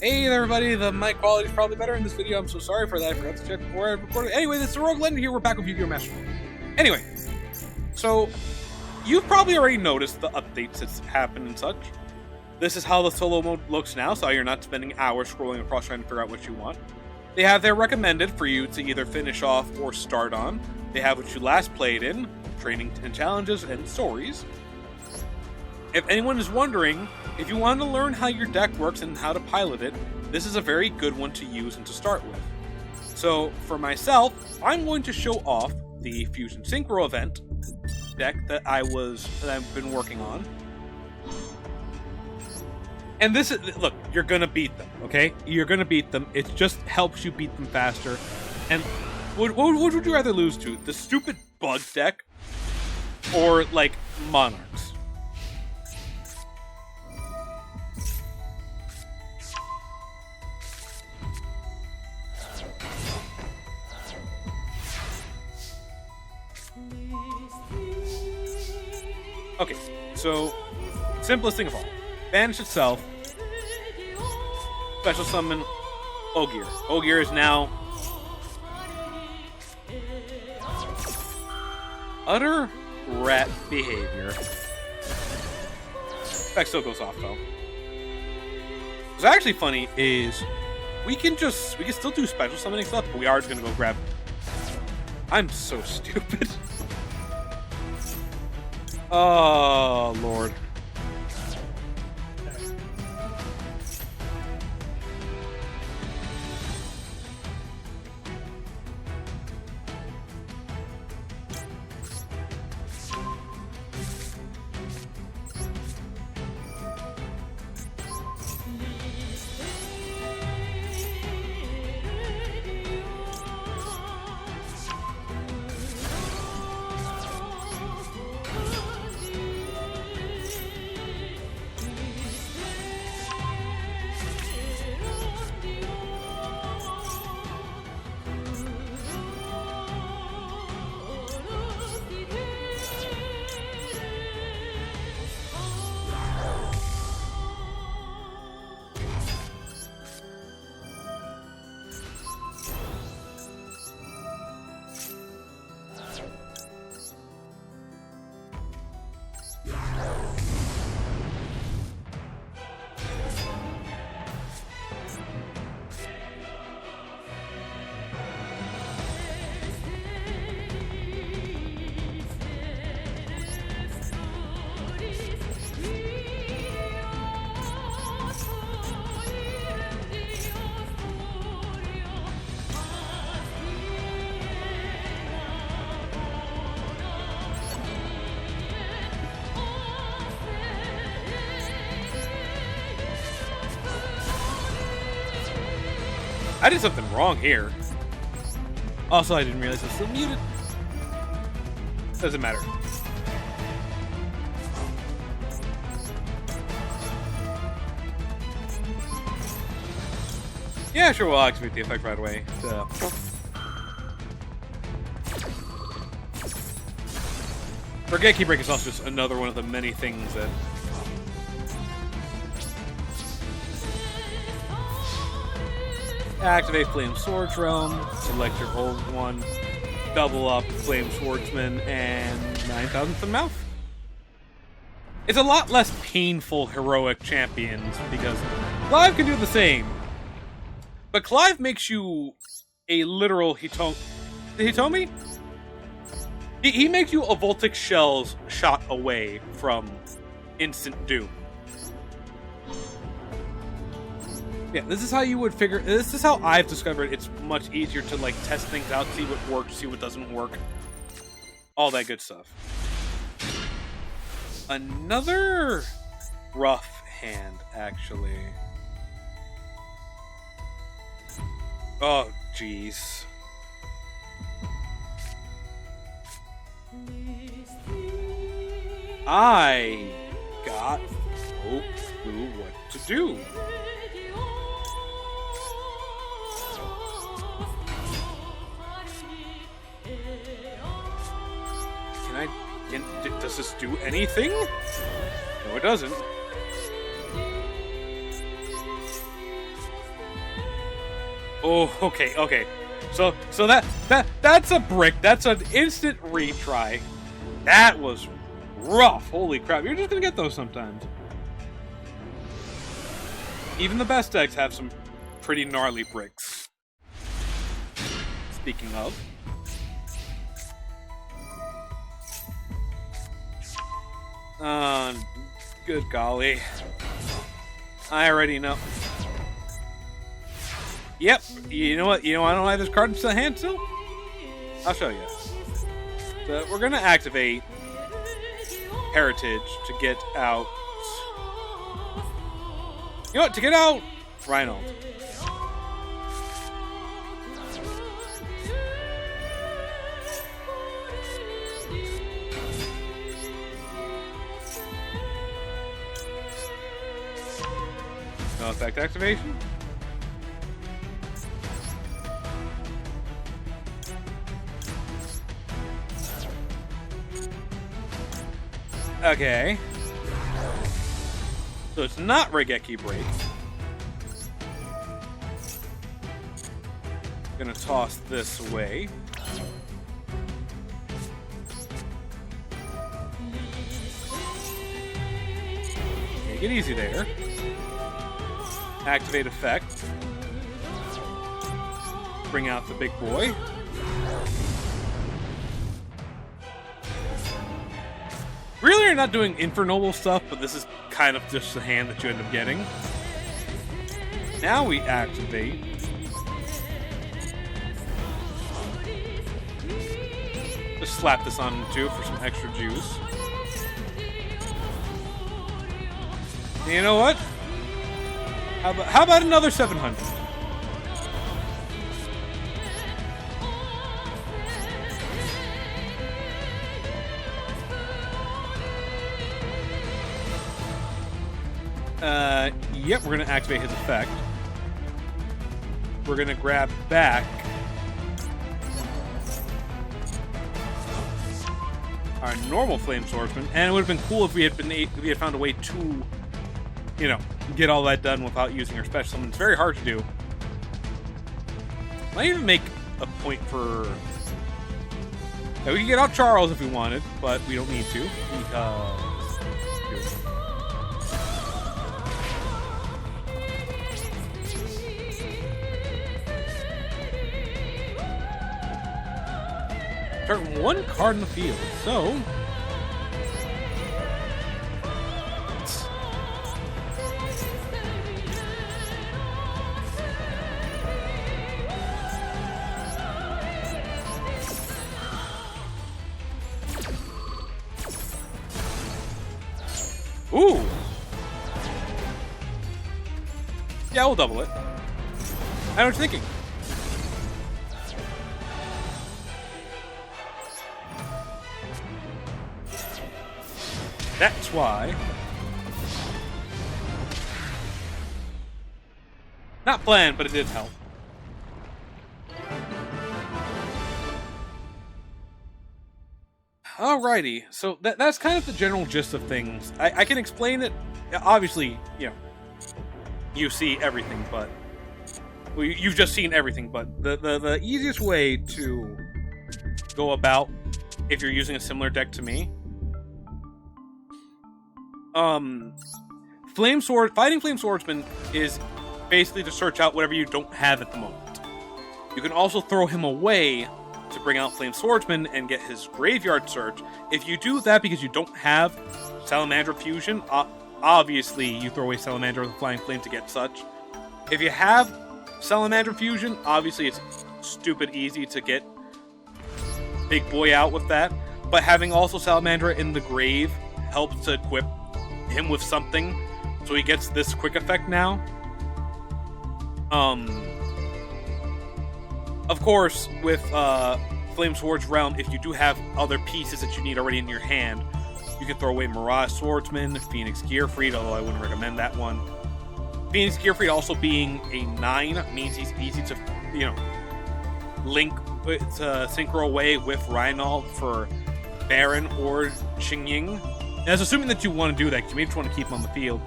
Hey there, everybody, the mic quality is probably better in this video. I'm so sorry for that. I forgot to check before I recorded. Anyway, this is HeroicLegend here. We're back with Yugioh Master. Anyway, so you've probably already noticed the updates that's happened and such. This is how the solo mode looks now, so you're not spending hours scrolling across trying to figure out what you want. They have their recommended for you to either finish off or start on. They have what you last played in, training and challenges, and stories. If anyone is wondering, if you want to learn how your deck works and how to pilot it, this is a very good one to use and to start with. So, for myself, I'm going to show off the Fusion Synchro event deck that I've been working on. And this is, look, you're gonna beat them, okay? You're gonna beat them. It just helps you beat them faster. And what would you rather lose to? The stupid bug deck or, like, Monarchs? Okay, so, simplest thing of all. Banish itself. Special summon Yugioh. Yugioh is now utter rat behavior. Effect still goes off though. What's actually funny is we can still do special summoning stuff, but we are just gonna go grab. I'm so stupid. Oh, Lord. I did something wrong here. Also, I didn't realize I was still muted. Doesn't matter. Yeah, sure, we'll activate the effect right away. Forget Key Break is also just another one of the many things that... Activate Flame Swords Realm, select your old one, double up Flame Swordsman, and 9,000th the mouth. It's a lot less painful heroic champions because Clive can do the same. But Clive makes you a literal Hitomi? He makes you a Voltic Shell's shot away from instant doom. Yeah, this is how you would figure. This is how I've discovered it's much easier to like test things out, see what works, see what doesn't work, all that good stuff. Another rough hand, actually. Oh, jeez. I got no clue what to do. Does this do anything? No, it doesn't. Oh, okay. So that's a brick. That's an instant retry. That was rough. Holy crap! You're just gonna get those sometimes. Even the best decks have some pretty gnarly bricks. Speaking of. Good golly. I already know. Yep. You know what? I don't have this card in the hand still? I'll show you. So we're going to activate Heritage to get out... You know what? To get out Reinald. No effect activation. Okay. So it's not Regeki Break. Gonna toss this away. Take it easy there. Activate effect. Bring out the big boy. Really, you're not doing Infernoble stuff, but this is kind of just the hand that you end up getting. Now we activate. Just slap this on too for some extra juice. And you know what? How about another 700? Yep, we're going to activate his effect. We're going to grab back our normal Flame Swordsman, and it would have been cool if we had found a way to, you know, get all that done without using our special summon. It's very hard to do. Might even make a point for... Yeah, we can get out Charles if we wanted, but we don't need to, because... Start one card in the field, so... Ooh! Yeah, we'll double it. I know what you're thinking. That's why. Not planned, but it did help. Alrighty, so that's kind of the general gist of things. I can explain it. Obviously, you know, you see everything, but well, you've just seen everything. But the easiest way to go about if you're using a similar deck to me. Fighting Flame Swordsman is basically to search out whatever you don't have at the moment. You can also throw him away to bring out Flame Swordsman and get his Graveyard Search. If you do that because you don't have Salamandra Fusion, obviously you throw away Salamandra with Flying Flame to get such. If you have Salamandra Fusion, obviously it's stupid easy to get Big Boy out with that. But having also Salamandra in the grave helps to equip him with something, so he gets this quick effect now. Of course, with Flame Sword's Realm, if you do have other pieces that you need already in your hand, you can throw away Mirage Swordsman, Phoenix Gearfried, although I wouldn't recommend that one. Phoenix Gearfried also being a 9 means he's easy to, you know, link, synchro away with Reinald for Baron or Xingying. And that's assuming that you want to do that, because you may just want to keep him on the field.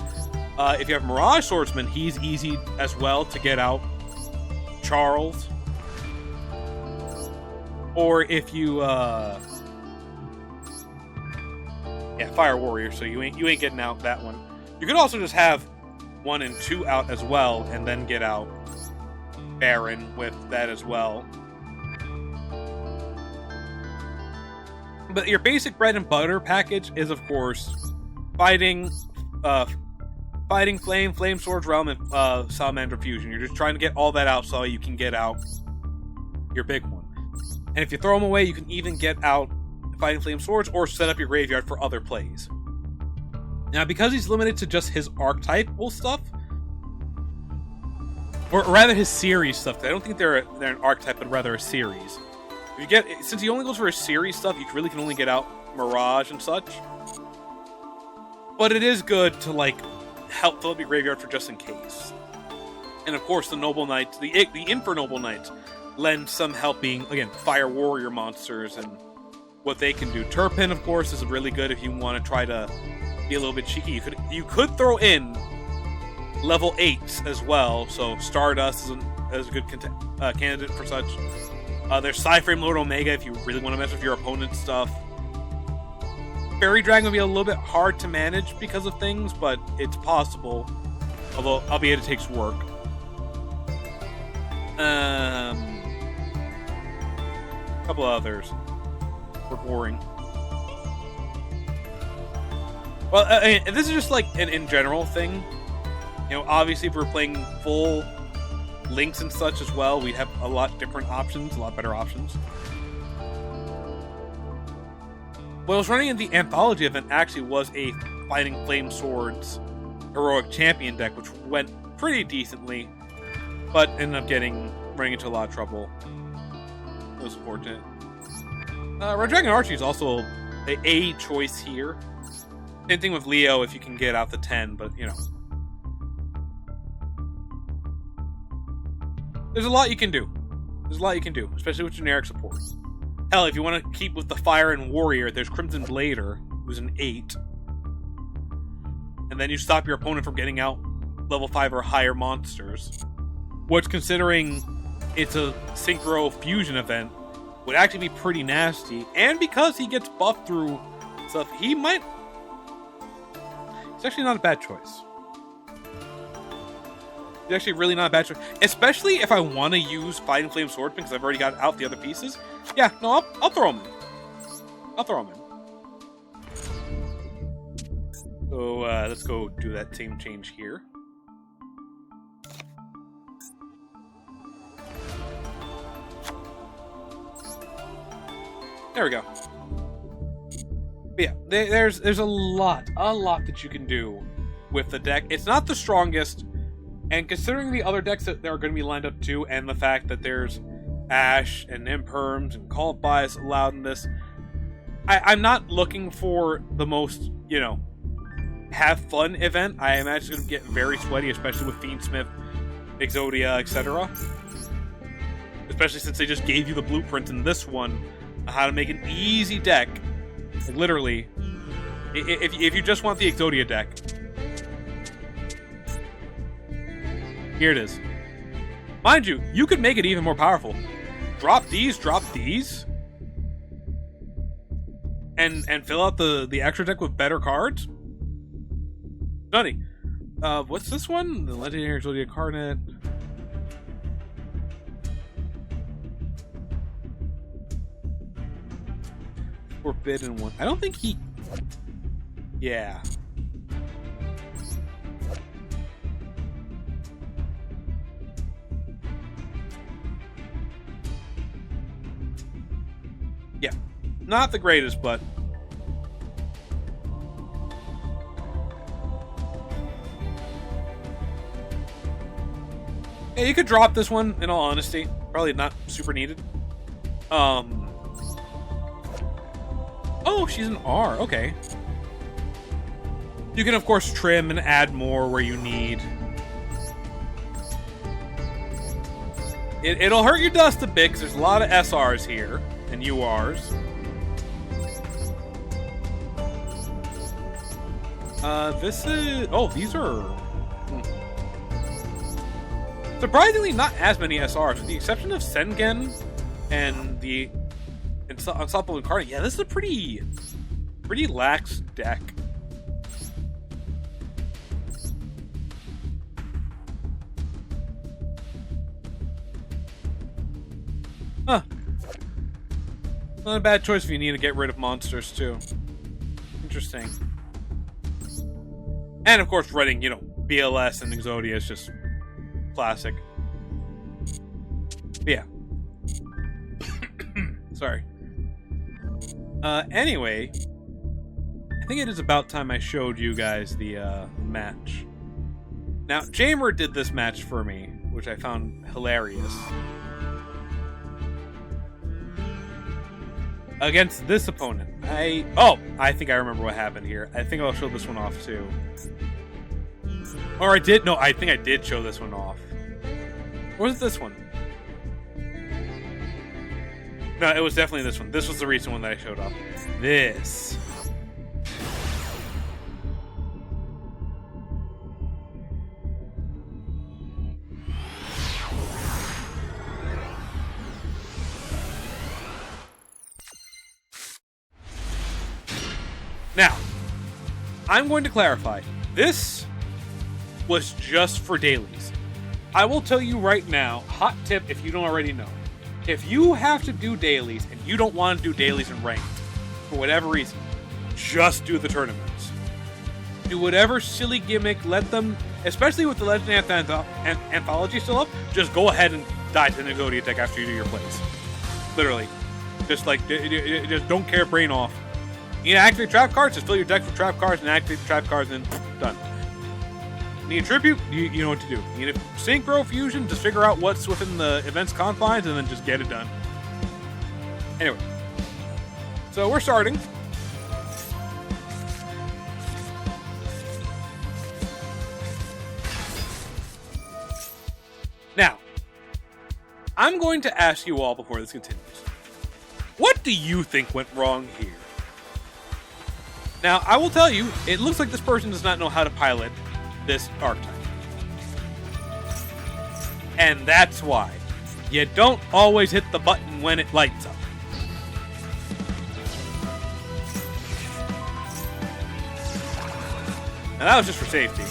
If you have Mirage Swordsman, he's easy as well to get out Charles. Or if you, yeah, Fire Warrior, so you ain't getting out that one. You could also just have 1 and 2 out as well, and then get out Baron with that as well. But your basic bread and butter package is, of course, Fighting Flame, Flame Swords Realm, and Salamander Fusion. You're just trying to get all that out so you can get out your big one. And if you throw them away, you can even get out Fighting Flame Swords or set up your graveyard for other plays. Now, because he's limited to just his archetypal stuff, or rather his series stuff, I don't think they're an archetype, but rather a series. Since he only goes for his series stuff, you really can only get out Mirage and such. But it is good to, like, help fill up your graveyard for just in case. And of course, the Noble Knights, the Infernoble Knights, lend some help being, again, Fire Warrior monsters and what they can do. Turpin, of course, is really good if you want to try to be a little bit cheeky. You could throw in level 8s as well, so Stardust is a good candidate for such. There's Psyframe Lord Omega if you really want to mess with your opponent's stuff. Fairy Dragon will be a little bit hard to manage because of things, but it's possible. Although, albeit it takes work. A couple of others were boring. Well, this is just like an in general thing. You know, obviously if we're playing full links and such as well, we'd have a lot different options, a lot better options. What I was running in the Anthology event actually was a Fighting Flame Swords Heroic Champion deck, which went pretty decently, but ended up running into a lot of trouble. It was unfortunate. Red Dragon Archie is also a choice here. Same thing with Leo if you can get out the 10, but, you know. There's a lot you can do. Especially with generic support. Hell, if you want to keep with the Fire and Warrior, there's Crimson Blader, who's an 8. And then you stop your opponent from getting out level 5 or higher monsters. Which, considering it's a Synchro Fusion event, would actually be pretty nasty. And because he gets buffed through stuff, it's actually not a bad choice. It's actually really not a bad choice. Especially if I want to use Fighting Flame Swordsman because I've already got out the other pieces. Yeah, no, I'll throw him in. So, let's go do that same change here. There we go. But yeah, there's a lot that you can do with the deck. It's not the strongest, and considering the other decks that are going to be lined up too, and the fact that there's Ash and Imperms and Call of Bias allowed in this, I'm not looking for the most, you know, have fun event. I imagine it's going to get very sweaty, especially with Fiendsmith, Exodia, etc. Especially since they just gave you the blueprint in this one on how to make an easy deck. Like, literally, if you just want the Exodia deck, here it is. Mind you, you could make it even more powerful. Drop these, and fill out the extra deck with better cards. Nutty. What's this one? The Legendary Exodia Carnet. Forbidden one. I don't think he... Yeah. Yeah. Not the greatest, but... Yeah, you could drop this one, in all honesty. Probably not super needed. Oh, she's an R. Okay. You can, of course, trim and add more where you need. It'll hurt your dust a bit, because there's a lot of SRs here. And URs. This is... Oh, these are... Surprisingly, not as many SRs, with the exception of Sengen and the Unstoppable Incarnate. Yeah, this is a pretty lax deck. Huh. Not a bad choice if you need to get rid of monsters, too. Interesting. And, of course, running, you know, BLS and Exodia is just classic. But yeah. Sorry. Anyway, I think it is about time I showed you guys the match. Now, Jamer did this match for me, which I found hilarious. Against this opponent, I think I remember what happened here. I think I'll show this one off too. Or I did, no, I think I did show this one off. Or was it this one? No, it was definitely this one. This was the recent one that I showed off. This. Now, I'm going to clarify. This was just for dailies. I will tell you right now, hot tip if you don't already know. If you have to do dailies and you don't want to do dailies in ranked, for whatever reason, just do the tournaments. Do whatever silly gimmick, let them, especially with the Legend Anthology still up, just go ahead and die to the Negodia deck after you do your plays. Literally. Just like, just don't care, brain off. You need to activate trap cards, just fill your deck with trap cards and activate the trap cards and done. Need a tribute, you know what to do. Need a synchro fusion, just figure out what's within the event's confines and then just get it done. Anyway. So we're starting. Now, I'm going to ask you all before this continues. What do you think went wrong here? Now, I will tell you, it looks like this person does not know how to pilot this archetype. And that's why. You don't always hit the button when it lights up. Now, that was just for safety.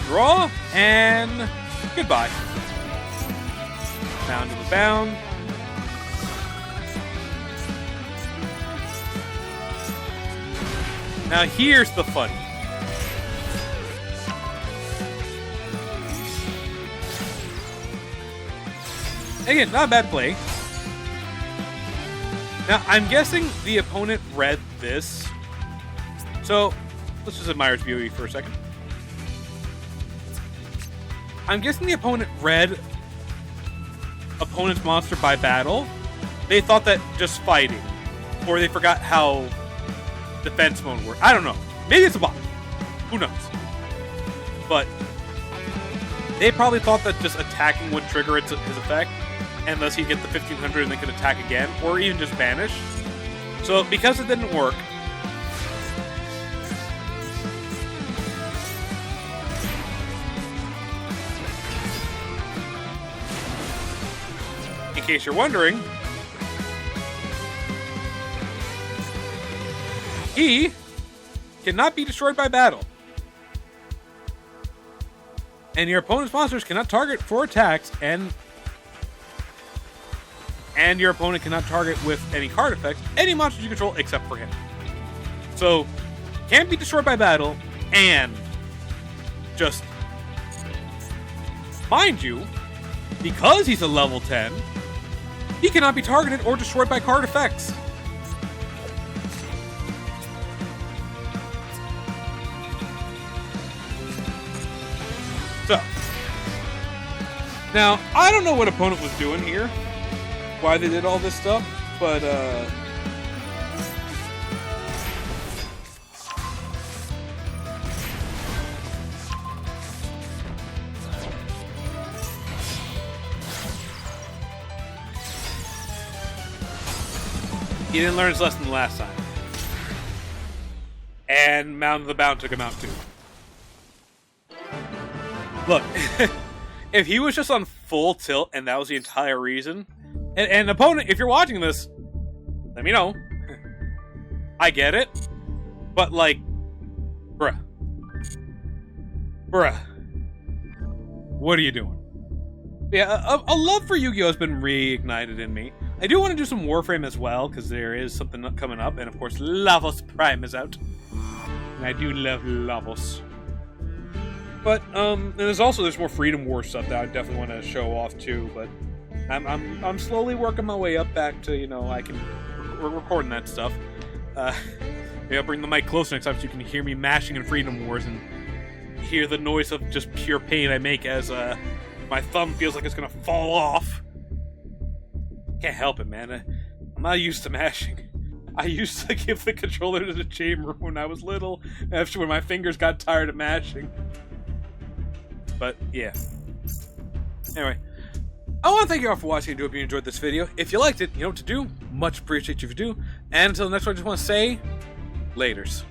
Draw, and goodbye. Bound to the bound. Now here's the fun. Again, not a bad play. Now I'm guessing the opponent read this. So let's just admire its BOE for a second. I'm guessing the opponent read opponent's monster by battle. They thought that just fighting. Or they forgot how defense mode works. I don't know. Maybe it's a bot. Who knows? But they probably thought that just attacking would trigger his effect, and thus he'd get the 1500 and then could attack again, or even just banish. So because it didn't work, in case you're wondering, he cannot be destroyed by battle. And your opponent's monsters cannot target for attacks, and your opponent cannot target with any card effects any monsters you control except for him. So, can't be destroyed by battle, and just, mind you, because he's a level 10, he cannot be targeted or destroyed by card effects. So, now, I don't know what opponent was doing here, why they did all this stuff, but, he didn't learn his lesson the last time. And Mound of the Bound took him out too. Look, if he was just on full tilt and that was the entire reason, and opponent, if you're watching this, let me know. I get it, but like, bruh, what are you doing? Yeah, a love for Yu-Gi-Oh has been reignited in me. I do want to do some Warframe as well, because there is something coming up, and of course Lavos Prime is out. And I do love Lavos. But and there's more Freedom War stuff that I definitely want to show off too. But I'm slowly working my way up back to, you know, I can recording that stuff. Maybe I'll bring the mic closer next time so you can hear me mashing in Freedom Wars and hear the noise of just pure pain I make as my thumb feels like it's gonna fall off. Can't help it, man. I'm not used to mashing. I used to give the controller to the chamber when I was little, after when my fingers got tired of mashing. But, yeah. Anyway, I want to thank you all for watching. I do hope you enjoyed this video. If you liked it, you know what to do. Much appreciate you if you do. And until the next one, I just want to say, laters.